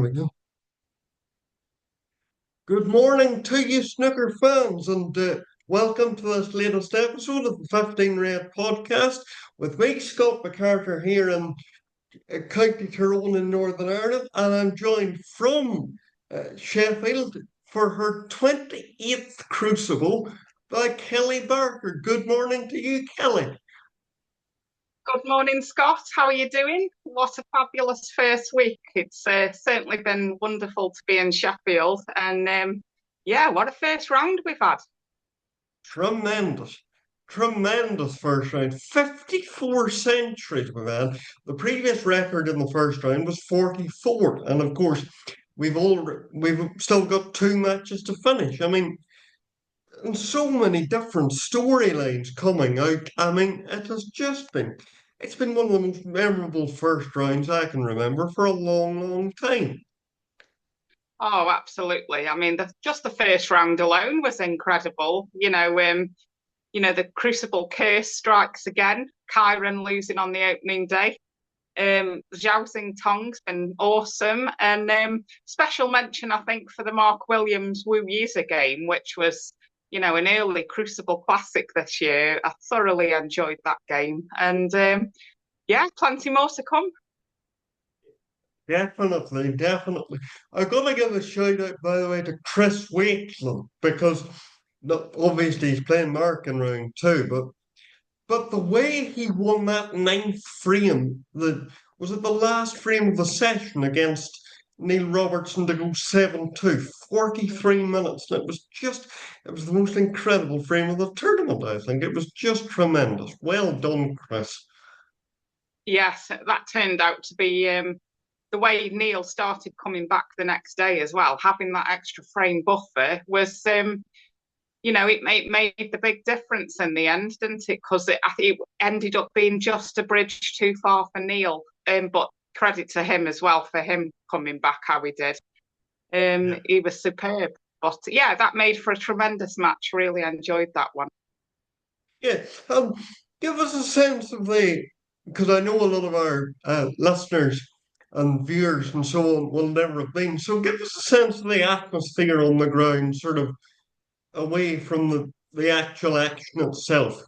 we go. Good morning to you, snooker fans, and welcome to this latest episode of the 15 Red podcast with me, Scott McCarter, here in County Tyrone in Northern Ireland, and I'm joined from Sheffield for her 28th Crucible by Kellie Barker. Good morning to you, Kellie. Good morning, Scott. How are you doing? What a fabulous first week. It's certainly been wonderful to be in Sheffield. And yeah, what a first round we've had. Tremendous. Tremendous first round. 54 centuries we've had. The previous record in the first round was 44. And of course, we've still got two matches to finish. I mean, and so many different storylines coming out. I mean, it's been one of the most memorable first rounds I can remember for a long, long time. Oh, absolutely. I mean, just the first round alone was incredible. The Crucible curse strikes again. Kyron losing on the opening day. The Jousting Tong's been awesome. And special mention, I think, for the Mark Williams Wu User game, which was, an early Crucible classic this year. I thoroughly enjoyed that game. And yeah, plenty more to come. Definitely, definitely. I've got to give a shout out, by the way, to Chris Wakeland because obviously he's playing Mark in round two, but the way he won that ninth frame, was it the last frame of the session against Neil Robertson to go 7-2, 43 minutes. And it was the most incredible frame of the tournament, I think. It was just tremendous. Well done, Chris. Yes, that turned out to be the way Neil started coming back the next day as well. Having that extra frame buffer was it made the big difference in the end, didn't it? Because I think it ended up being just a bridge too far for Neil. But credit to him as well for him coming back how he did. Yeah. He was superb. But yeah, that made for a tremendous match. Really enjoyed that one. Yeah. Give us a sense of because I know a lot of our listeners and viewers and so on will never have been. So give us a sense of the atmosphere on the ground, sort of away from the actual action itself.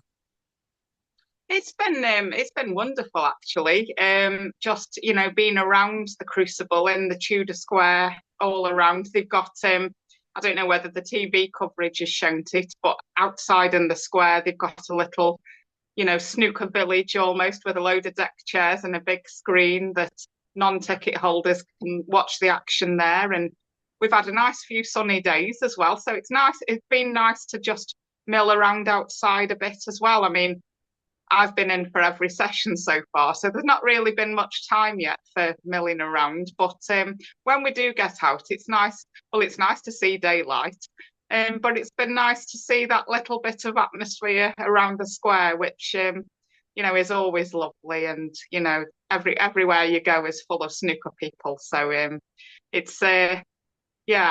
It's been wonderful actually. Just being around the Crucible in the Tudor Square all around. They've got I don't know whether the TV coverage has shown it, but outside in the square they've got a little snooker village almost with a load of deck chairs and a big screen that non-ticket holders can watch the action there. And we've had a nice few sunny days as well, so it's nice. It's been nice to just mill around outside a bit as well. I mean, I've been in for every session so far, so there's not really been much time yet for milling around. But when we do get out, it's nice. Well, it's nice to see daylight, but it's been nice to see that little bit of atmosphere around the square, which is always lovely. And everywhere you go is full of snooker people. So it's yeah,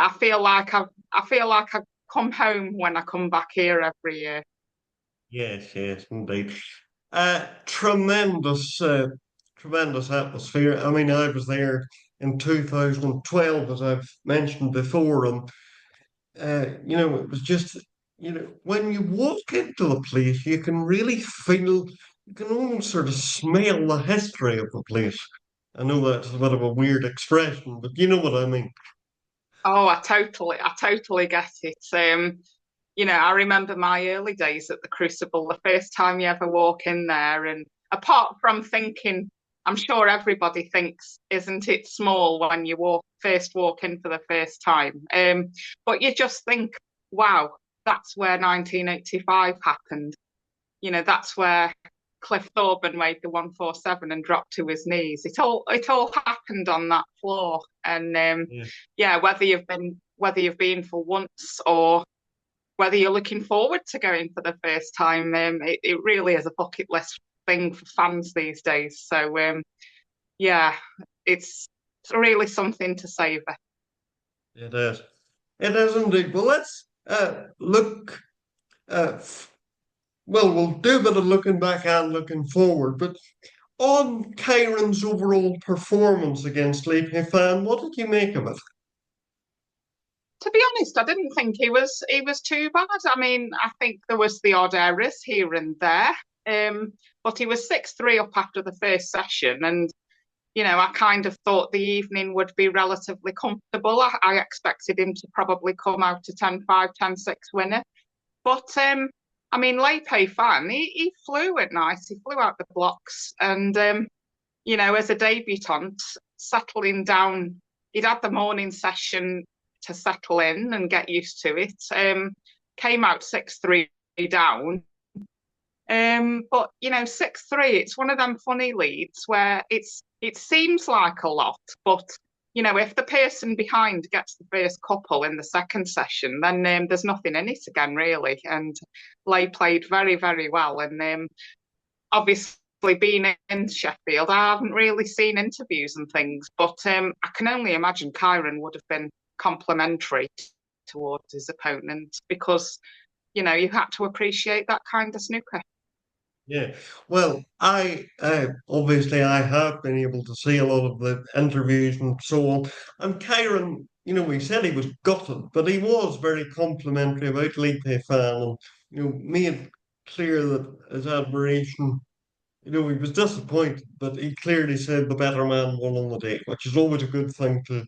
I feel like I've come home when I come back here every year. Yes, yes, indeed. Tremendous, tremendous atmosphere. I mean, I was there in 2012, as I've mentioned before, and it was just, when you walk into the place, you can really feel, you can almost sort of smell the history of the place. I know that's a bit of a weird expression, but you know what I mean. Oh, I totally get it. I remember my early days at the Crucible, the first time you ever walk in there, and apart from thinking, I'm sure everybody thinks, isn't it small when you first walk in for the first time? But you just think, wow, that's where 1985 happened. That's where Cliff Thorburn made the 147 and dropped to his knees. It all happened on that floor. And Yeah. yeah, whether you've been for once or whether you're looking forward to going for the first time, it really is a bucket list thing for fans these days. So yeah, it's really something to savour. It is. It is indeed. Well, let's look. Uh, f- well, we'll do a bit of looking back and looking forward. But on Kyron's overall performance against Lepe Fan, what did you make of it? To be honest, I didn't think he was too bad. I mean, I think there was the odd errors here and there. But he was 6-3 up after the first session, and I kind of thought the evening would be relatively comfortable. I expected him to probably come out to 10-5, 10-6 winner. But I mean, Lepe Fan, he flew at night. He flew out the blocks, and as a debutant, settling down, he'd had the morning session to settle in and get used to it. Came out 6-3 down. But 6-3, it's one of them funny leads where it seems like a lot, but if the person behind gets the first couple in the second session, then there's nothing in it again, really. And Lay played very, very well. And obviously, being in Sheffield, I haven't really seen interviews and things, but I can only imagine Kyron would have been complimentary towards his opponent because, you had to appreciate that kind of snooker. Yeah, well, I obviously I have been able to see a lot of the interviews and so on. And Kyron, he said he was gutted, but he was very complimentary about Lipe Fan and made clear that his admiration. He was disappointed, but he clearly said the better man won on the day, which is always a good thing to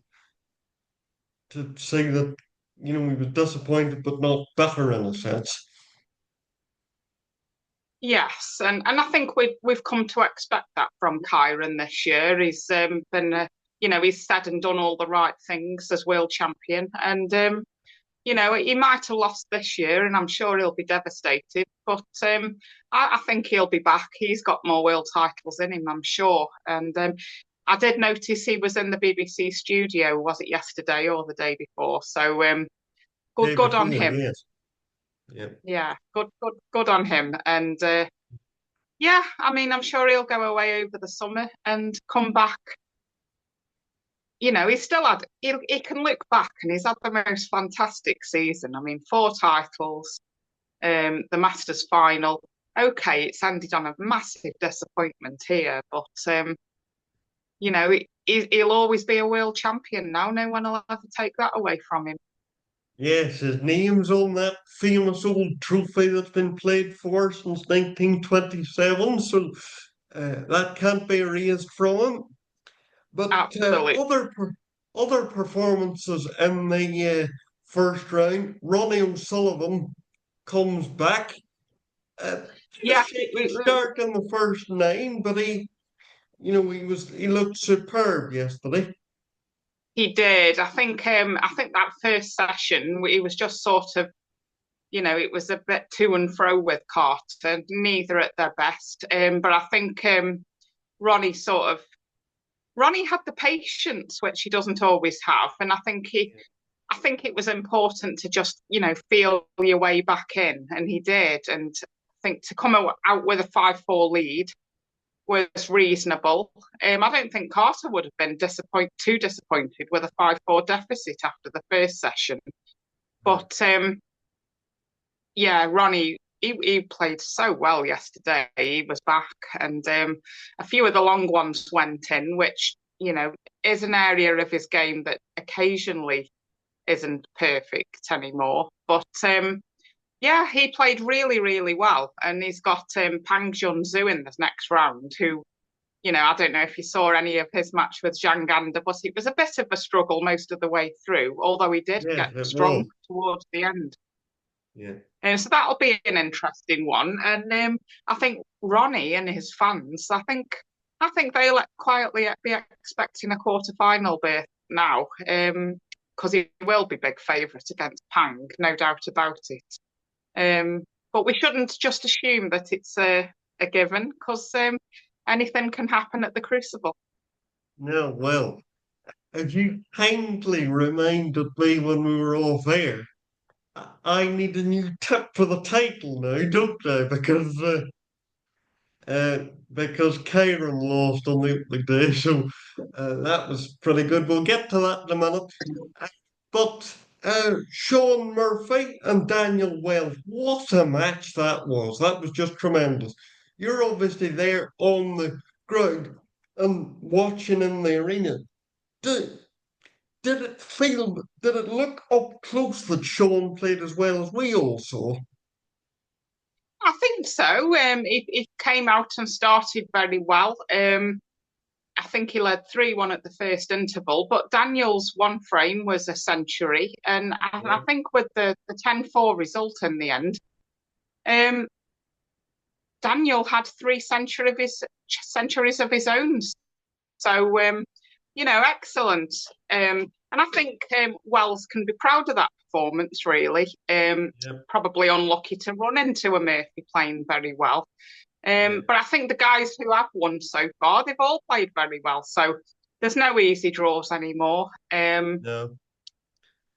say that he was disappointed but not bitter in a sense. Yes, and I think we've come to expect that from Kyron this year. He's been he's said and done all the right things as world champion, and he might have lost this year, and I'm sure he'll be devastated. But I think he'll be back. He's got more world titles in him, I'm sure. And I did notice he was in the BBC studio. Was it yesterday or the day before? So Day good on before, him. yes. Yeah. Yeah, good on him. And yeah, I mean, I'm sure he'll go away over the summer and come back. He's still he can look back and he's had the most fantastic season. I mean, 4 titles, the Masters final. Okay, it's ended on a massive disappointment here, but he'll always be a world champion now. No one will ever take that away from him. Yes, his name's on that famous old trophy that's been played for since 1927, so that can't be erased from him. But Absolutely. other performances in the first round, Ronnie O'Sullivan comes back. Uh, a Yeah, shaky we, start in the first 9, but he looked superb yesterday. he did. I think that first session he was just sort of it was a bit to and fro with Carter, neither at their best. But I think Ronnie sort of Ronnie had the patience which he doesn't always have, and I think it was important to just feel your way back in, and he did. And I think to come out with a 5-4 lead was reasonable. I don't think Carter would have been too disappointed with a 5-4 deficit after the first session. But yeah, Ronnie, he played so well yesterday. He was back, and a few of the long ones went in, which is an area of his game that occasionally isn't perfect anymore. But yeah, he played really, really well, and he's got Pang Junzhu in the next round, who I don't know if you saw any of his match with Zhang Ganda, but it was a bit of a struggle most of the way through, although he did Yes, get it was. strong towards the end. Yeah. So that'll be an interesting one. And I think Ronnie and his fans, I think they'll quietly be expecting a quarter-final berth now, because he will be big favourite against Pang, no doubt about it. But we shouldn't just assume that it's a given, because anything can happen at the Crucible. No, well, as you kindly reminded me when we were off air, I need a new tip for the title now, don't I? Because Kyron lost on the opening day, so that was pretty good. We'll get to that in a minute. Uh, But Sean Murphy and Daniel Wells, what a match that was! That was just tremendous. You're obviously there on the crowd and watching in the arena, did, did it look up close that Sean played as well as we all saw? I think so. He came out and started very well. I think he led 3-1 at the first interval, but Daniel's one frame was a century. And I Yeah. think with the 10-4 result in the end, um, Daniel had three centuries of his own. So, excellent. And I think Wells can be proud of that performance, really. Yep. Probably unlucky to run into a Murphy playing very well. Yeah. But I think the guys who have won so far, they've all played very well. So there's no easy draws anymore. No.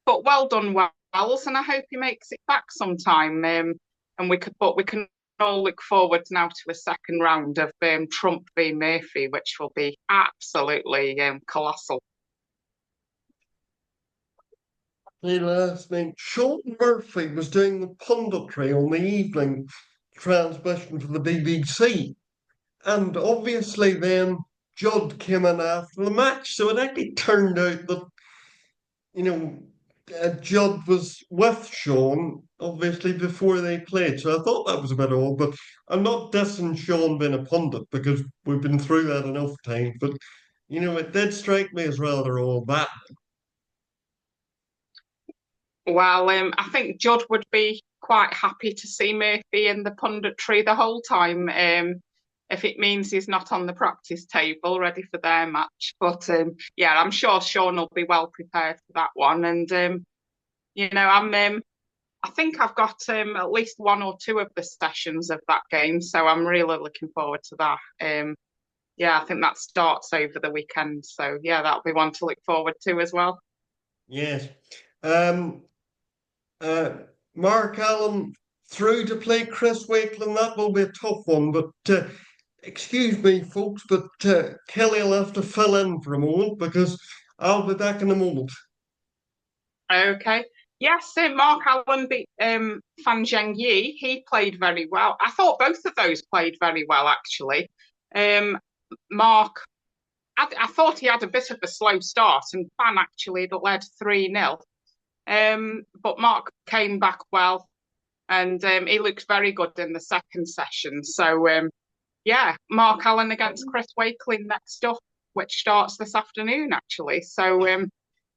But well done, Wells, and I hope he makes it back sometime. But we can all look forward now to a second round of Trump v Murphy, which will be absolutely colossal. The last name, Sean Murphy was doing the punditry on the evening transmission for the BBC. And obviously then Judd came in after the match. So it actually turned out that, you know, Judd was with Sean, obviously, before they played. So I thought that was a bit odd, but I'm not dissing Sean being a pundit because we've been through that enough times. But, it did strike me as rather all that. Well, I think Judd would be quite happy to see Murphy in the punditry the whole time, if it means he's not on the practice table ready for their match. But yeah, I'm sure Sean will be well prepared for that one. And I think I've got at least one or two of the sessions of that game, so I'm really looking forward to that. Yeah, I think that starts over the weekend, so yeah, that'll be one to look forward to as well. Yes. Um, Uh, Mark Allen through to play Chris Wakeland. That will be a tough one, but excuse me, folks, but Kelly will have to fill in for a moment because I'll be back in a moment. Okay. Yes, Mark Allen beat Fan Zhengyi. He played very well. I thought both of those played very well, actually. Um, Mark, I thought he had a bit of a slow start, and Fan actually led 3-0. But Mark came back well, and he looked very good in the second session. So, yeah, Mark Allen against Chris Wakeling next up, which starts this afternoon, actually. So,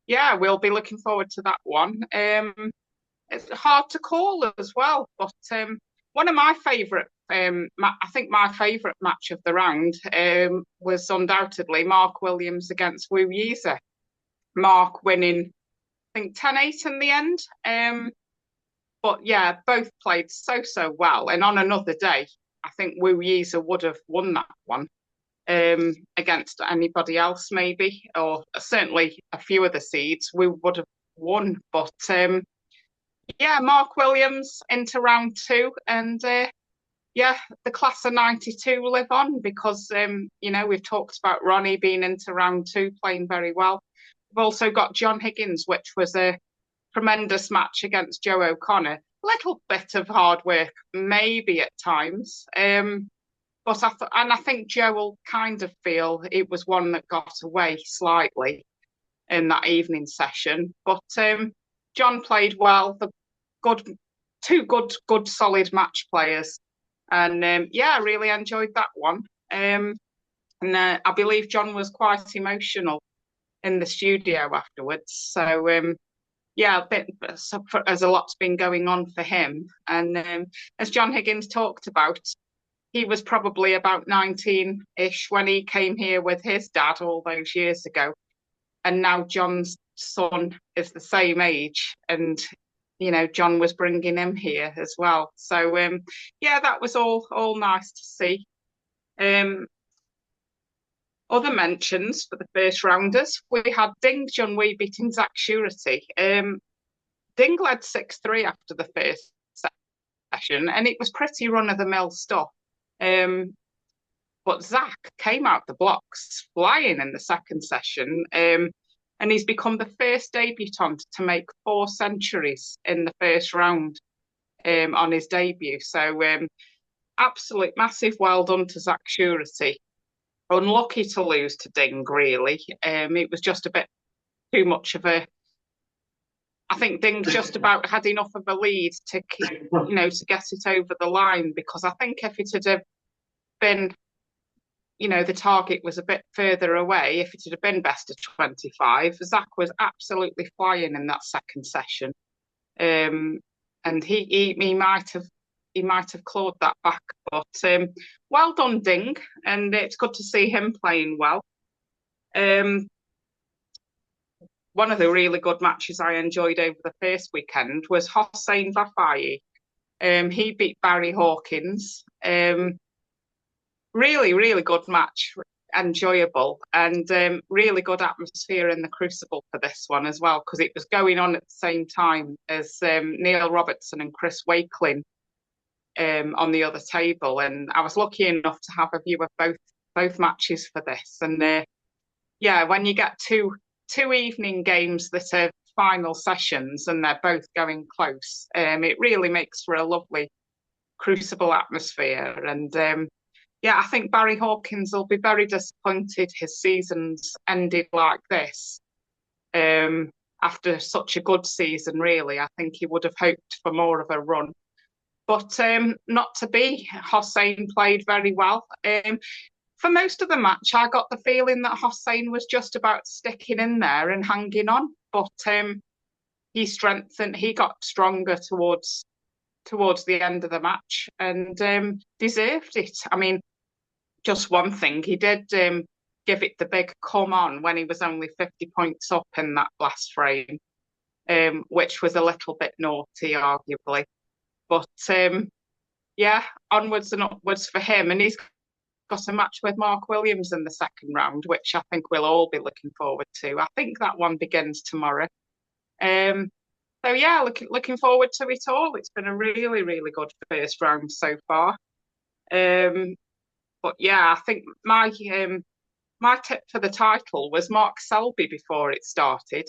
yeah, we'll be looking forward to that one. It's hard to call as well, but one of my favourite, I think my favourite match of the round was undoubtedly Mark Williams against Wu Yize. Mark winning, I think 10-8 in the end. But yeah, both played so well. And on another day, I think Wu Yize would have won that one against anybody else, maybe, or certainly a few of the seeds. We would have won. But yeah, Mark Williams into round two. And yeah, the class of 92 live on because, we've talked about Ronnie being into round two, playing very well. We've also got John Higgins, which was a tremendous match against Joe O'Connor. A little bit of hard work, maybe at times. But I think Joe will kind of feel it was one that got away slightly in that evening session. But John played well. The two good, solid match players, and yeah, I really enjoyed that one. And I believe John was quite emotional in the studio afterwards. So yeah, as a lot's been going on for him. And as John Higgins talked about, he was probably about 19-ish when he came here with his dad all those years ago. And now John's son is the same age. And, John was bringing him here as well. So, yeah, that was all nice to see. Other mentions for the first rounders, we had Ding Junhui beating Zach Surety. Ding led 6-3 after the first session, and it was pretty run-of-the-mill stuff. But Zach came out the blocks flying in the second session, and he's become the first debutant to make 4 centuries in the first round on his debut. So absolute massive well done to Zach Surety. unlucky to lose to Ding, really. It was just a bit too much of a. I think Ding just about had enough of a lead to keep, to get it over the line, because I think if it had have been, the target was a bit further away, if it had been best of 25, Zach was absolutely flying in that second session. And he might have clawed that back. But well done, Ding, and it's good to see him playing well. Um, One of the really good matches I enjoyed over the first weekend was Hossein Vafai. He beat Barry Hawkins. Really, really good match, enjoyable, and really good atmosphere in the Crucible for this one as well, because it was going on at the same time as Neil Robertson and Chris Wakelin on the other table, and I was lucky enough to have a view of both matches for this. And yeah, when you get two evening games that are final sessions and they're both going close, it really makes for a lovely Crucible atmosphere. And yeah, I think Barry Hawkins will be very disappointed his season's ended like this. After such a good season, really, I think he would have hoped for more of a run. But not to be. Hossein played very well. For most of the match, I got the feeling that Hossein was just about sticking in there and hanging on. But he got stronger towards the end of the match, and deserved it. I mean, just one thing, he did give it the big come on when he was only 50 points up in that last frame, which was a little bit naughty, arguably. But yeah, onwards and upwards for him. And he's got a match with Mark Williams in the second round, which I think we'll all be looking forward to. I think that one begins tomorrow. So yeah, looking forward to it all. It's been a really, really good first round so far. But yeah, I think my tip for the title was Mark Selby before it started.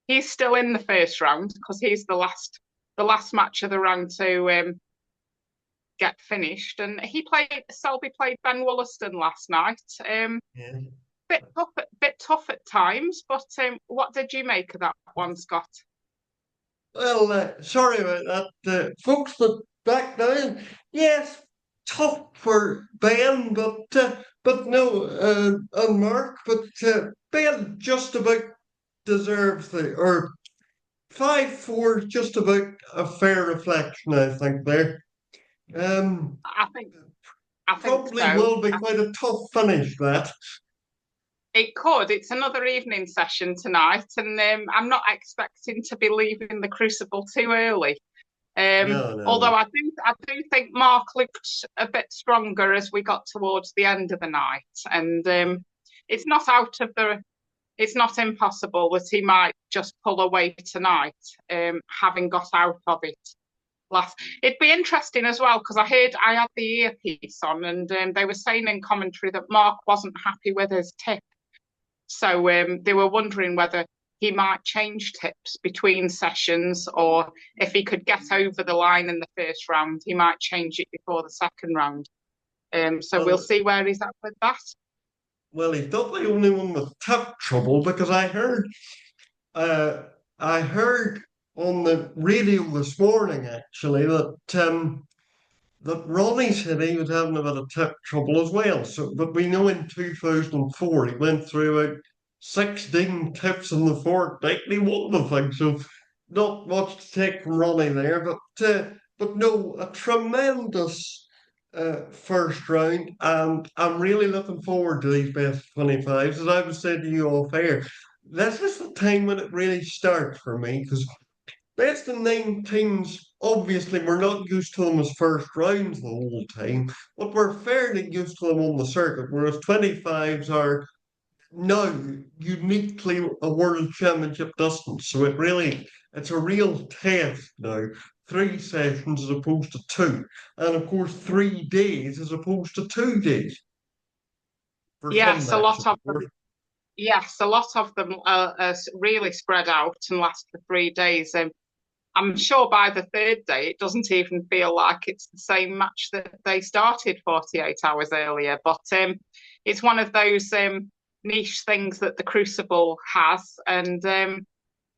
He's still in the first round because he's the last match of the round to get finished. And Selby played Ben Wollaston last night. Yeah. Bit tough at times, but what did you make of that one, Scott? Well, sorry about that, folks, but back down. Yes, tough for Ben, but no, and Mark, but Ben just about deserves or 5-4 is just about a fair reflection, I think there. Um, I think I think Probably so. will be quite a tough finish that. It could. It's another evening session tonight, and I'm not expecting to be leaving the Crucible too early. No, no, no. Although I do think Mark looked a bit stronger as we got towards the end of the night, and it's not out of the. It's not impossible that he might just pull away tonight, having got out of it last. It'd be interesting as well, because I had the earpiece on, and they were saying in commentary that Mark wasn't happy with his tip. So they were wondering whether he might change tips between sessions, or if he could get over the line in the first round, he might change it before the second round. So we'll Well, see where he's at with that. well, he's not the only one with tip trouble because uh, I heard on the radio this morning actually that Ronnie said he was having a bit of tip trouble as well. So, but we know in 2004 he went through about 16 tips in the fortnight and he won the thing. So, not much to take from Ronnie there, but no, a tremendous first round, and I'm really looking forward to these best 25s. As I was saying to you off air, this is the time when it really starts for me because best of nine teams, obviously, we're not used to them as first rounds the whole time, but we're fairly used to them on the circuit, whereas 25s are now uniquely a world championship distance. So it's a real test now. 3 sessions as opposed to two. And of course, 3 days as opposed to 2 days for some Yes, a matches, lot of of course. them. Yes, a lot of them are really spread out and last for 3 days. I'm sure by the third day, it doesn't even feel like it's the same match that they started 48 hours earlier. But it's one of those niche things that the Crucible has. And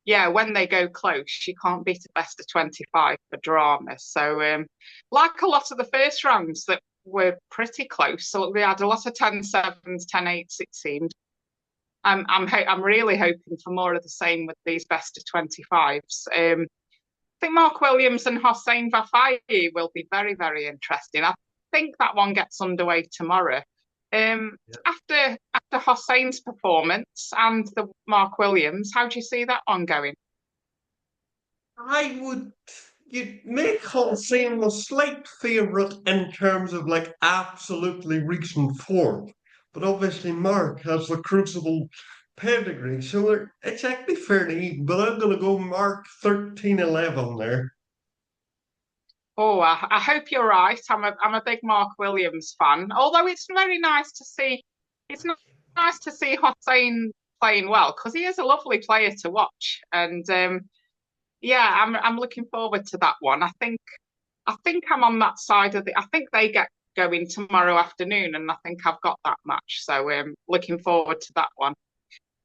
yeah, when they go close, you can't beat a best of 25 for drama. So, like a lot of the first rounds that were pretty close, so we had a lot of 10-7s, 10-8s, it seemed. I'm really hoping for more of the same with these best of 25s. I think Mark Williams and Hossein Vafai will be very, very interesting. I think that one gets underway tomorrow. Um, Yeah. after Hossein's performance and the Mark Williams, how do you see that one going? I would you'd make Hull seem a slight favourite in terms of like absolutely recent form. But obviously Mark has the Crucible pedigree, so it's actually fairly even. But I'm gonna go Mark 13-11 there. Oh, I hope you're right. I'm a big Mark Williams fan. Although it's very nice to see, it's nice to see Hossein playing well because he is a lovely player to watch. And yeah, I'm looking forward to that one. I think I'm on that side of the. I think they get going tomorrow afternoon, and I think I've got that match. So looking forward to that one.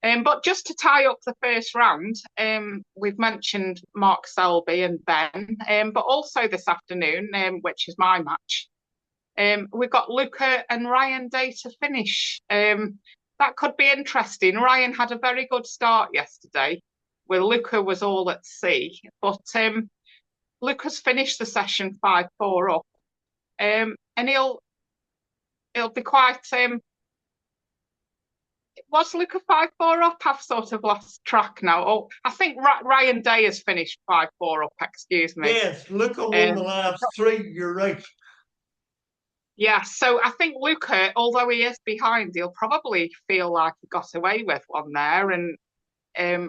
But just to tie up the first round, we've mentioned Mark Selby and Ben, but also this afternoon, which is my match, we've got Luca and Ryan Day to finish. That could be interesting. Ryan had a very good start yesterday, where Luca was all at sea, but Luca's finished the session 5-4 up, and he'll be quite was Luca 5-4 up? I've sort of lost track now. Oh, I think Ryan Day has finished 5-4 up, excuse me. Yes, Luca won the Um, last three, you're right. yeah, so I think Luca, although he is behind, he'll probably feel like he got away with one there. And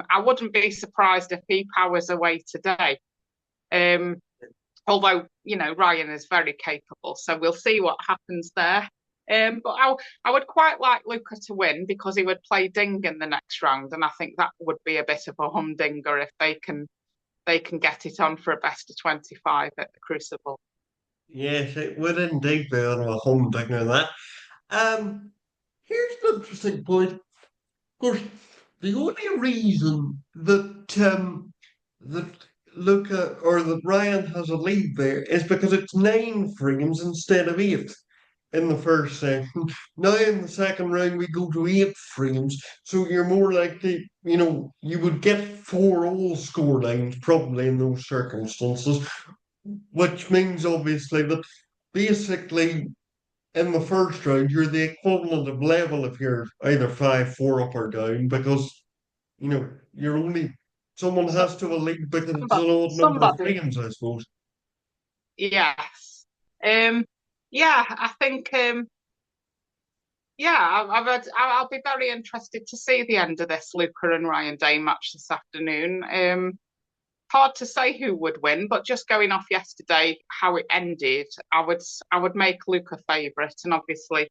I wouldn't be surprised if he powers away today. Um, although, Ryan is very capable. So we'll see what happens there. But I would quite like Luca to win because he would play Ding in the next round, and I think that would be a bit of a humdinger if they can get it on for a best of 25 at the Crucible. Yes, it would indeed be on a humdinger that. Um, Here's the interesting point. Of course, the only reason that Luca or that Ryan has a lead there is because it's 9 frames instead of 8 in the first session. Now in the second round we go to 8 frames, so you're more likely, you would get 4 all score lines probably in those circumstances, which means obviously that basically in the first round, you're the equivalent of level if you're either 5-4 up or down, because you're only someone So, has to have a lead because it's an somebody, odd number of somebody, frames, I suppose. yes. Yeah, I think yeah, I'll be very interested to see the end of this Luca and Ryan Day match this afternoon. Hard to say who would win, but just going off yesterday, how it ended, I would make Luca favourite, and obviously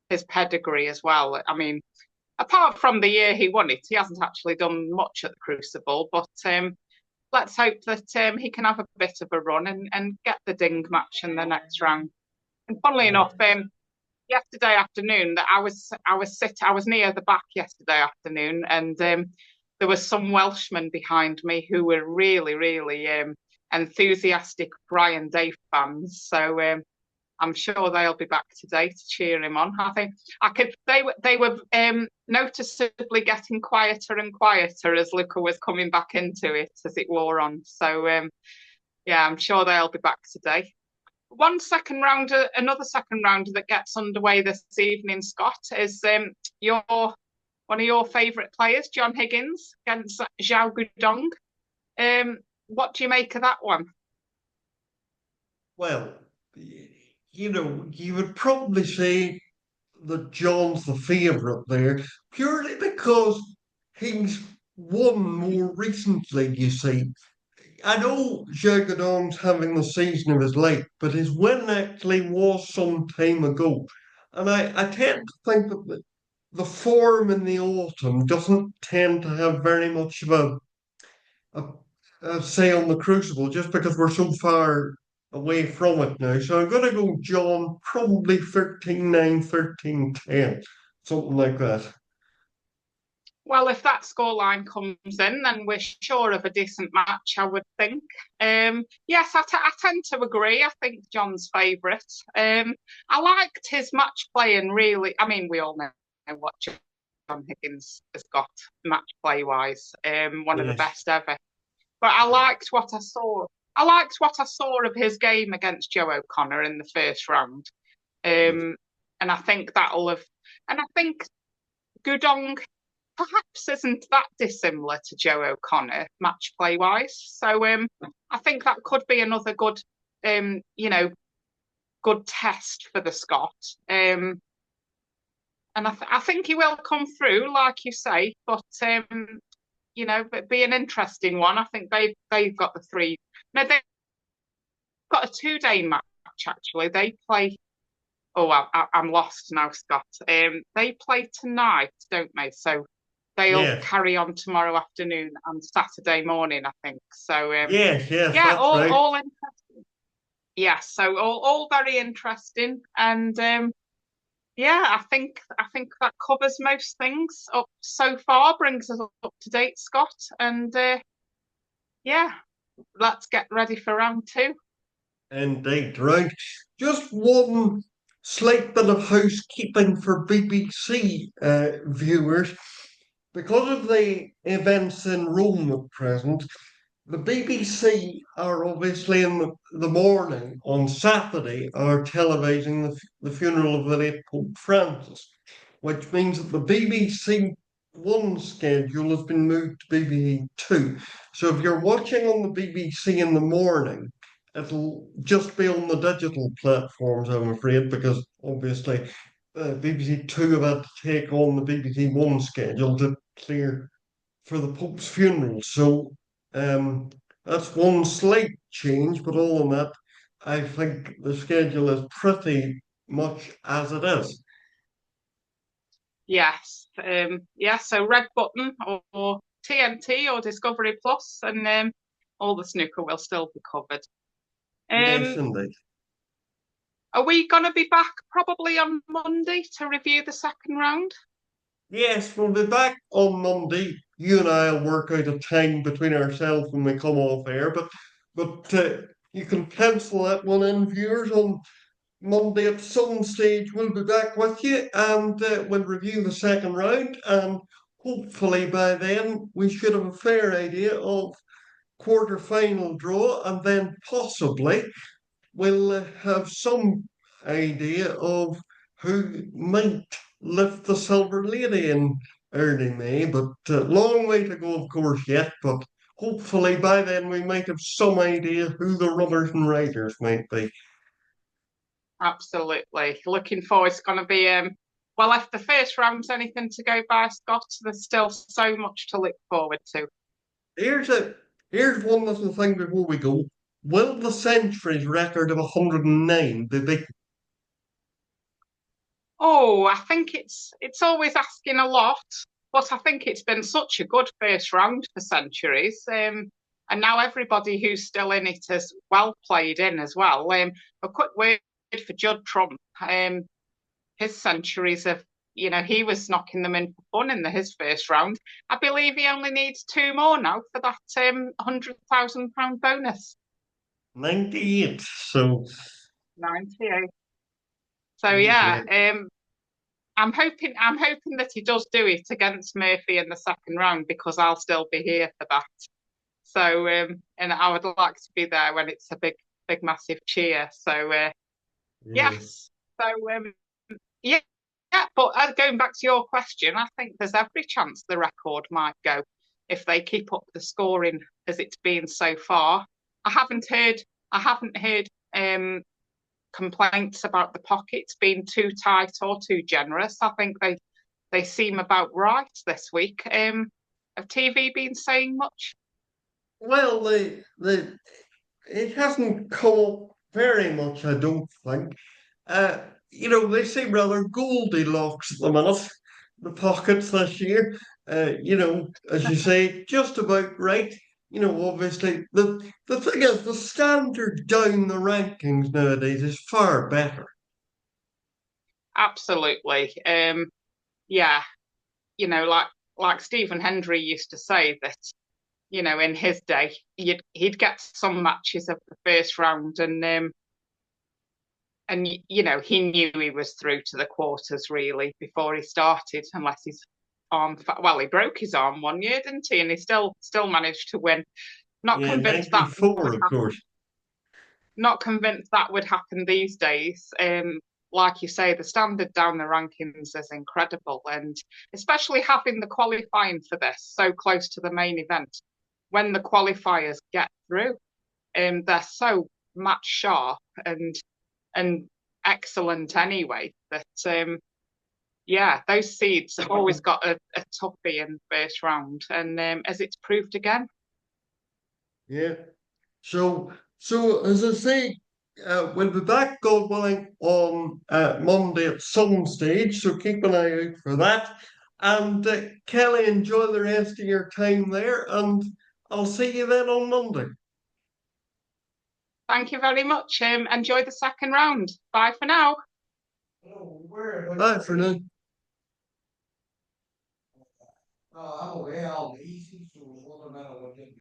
his pedigree as well. I mean, apart from the year he won it, he hasn't actually done much at the Crucible, but let's hope that he can have a bit of a run and get the Ding match in the next round. And funnily Yeah. enough, yesterday afternoon that I was near the back yesterday afternoon, and there was some Welshmen behind me who were really, really enthusiastic Ryan Day fans. So I'm sure they'll be back today to cheer him on. I think I could. They were noticeably getting quieter and quieter as Luca was coming back into it as it wore on. So yeah, I'm sure they'll be back today. Another second rounder that gets underway this evening, Scott, is your one of your favourite players, John Higgins, against Zhao Gudong. What do you make of that one? Well, you would probably say that John's the favourite there, purely because he's won more recently, you see. I know Jagdong's having the season of his life, but his win actually was some time ago. And I tend to think that the form in the autumn doesn't tend to have very much of a say on the Crucible, just because we're so far away from it now. So I'm going to go John, probably 13-9, 13-10, something like that. Well, if that scoreline comes in, then we're sure of a decent match, I would think. Yes, I tend to agree. I think John's favourite. I liked his match playing, really. I mean, we all know what John Higgins has got match play wise, one of the Yes. best ever. But I liked what I saw. I liked what I saw of his game against Joe O'Connor in the first round. Um, and I think that'll have. And I think Gudong perhaps isn't that dissimilar to Joe O'Connor match play wise. So I think that could be another good, good test for the Scot. And I think he will come through, like you say. But but be an interesting one. I think they've got the three. No, they've got a 2 day match actually. They play. Oh, I'm lost now, Scott. They play tonight, don't they? So they'll Yeah. carry on tomorrow afternoon and Saturday morning, I think. So Yes, yes, yeah, that's right. all interesting. Yeah, so all very interesting, and yeah, I think that covers most things up so far. Brings us up to date, Scott, and yeah, let's get ready for round two. Indeed, right. Just one slight bit of housekeeping for BBC viewers. Because of the events in Rome at present, the BBC are obviously in the morning on Saturday are televising the funeral of the late Pope Francis, which means that the BBC One schedule has been moved to BBC Two. So if you're watching on the BBC in the morning, it'll just be on the digital platforms, I'm afraid, because obviously BBC Two have had to take on the BBC One schedule to clear for the Pope's funeral. So um, that's one slight change, but all in that, I think the schedule is pretty much as it is. Yes, yeah. So red button or TNT or Discovery Plus, and all the snooker will still be covered. Yes, Um, indeed. are we going to be back probably on Monday to review the second round? Yes, we'll be back on Monday. You and I'll work out a time between ourselves when we come off air, but you can pencil that one in, viewers, on Monday at some stage. We'll be back with you and we'll review the second round. And hopefully by then we should have a fair idea of quarter final draw, and then possibly we'll have some idea of who might lift the silver lady in early May. But long way to go, of course, yet. But hopefully by then we might have some idea who the runners and riders might be. Absolutely. Looking forward. It's going to be well, if the first round's anything to go by, Scott, there's still so much to look forward to. Here's a here's one little thing before we go. Will the centuries record of 109 be big? Oh, I think it's always asking a lot, but I think it's been such a good first round for centuries. And now everybody who's still in it has well played in as well. A quick word for Judd Trump. His centuries of, he was knocking them in for fun in his first round. I believe he only needs two more now for that £100,000 bonus. 98. So 98. So yeah. yeah, I'm hoping that he does do it against Murphy in the second round because I'll still be here for that. So and I would like to be there when it's a big massive cheer. So Yes. yes. So yeah, yeah. But going back to your question, I think there's every chance the record might go if they keep up the scoring as it's been so far. I haven't heard. I haven't heard complaints about the pockets being too tight or too generous. I think they seem about right this week. Have TV been saying much? Well, it hasn't come up very much, I don't think. Uh, they seem rather Goldilocks at the minute, the pockets this year. As you say, just about right. obviously the thing is the standard down the rankings nowadays is far better. Absolutely. Yeah, like Stephen Hendry used to say that, in his day, he'd get some matches of the first round, and he knew he was through to the quarters really before he started, unless his well, he broke his arm one year, didn't he? And he still managed to win. Not Yeah, convinced that would 94, of happen. course. Not convinced that would happen these days. Like you say, the standard down the rankings is incredible, and especially having the qualifying for this so close to the main event. When the qualifiers get through, they're so match sharp and excellent anyway that yeah, those seeds have always got a toughie in the first round, and as it's proved again. Yeah. So as I say, we'll be back, God willing, on Monday at some stage. So keep an eye out for that. And Kelly, enjoy the rest of your time there, and I'll see you then on Monday. Thank you very much. Enjoy the second round. Bye for now. Bye for now.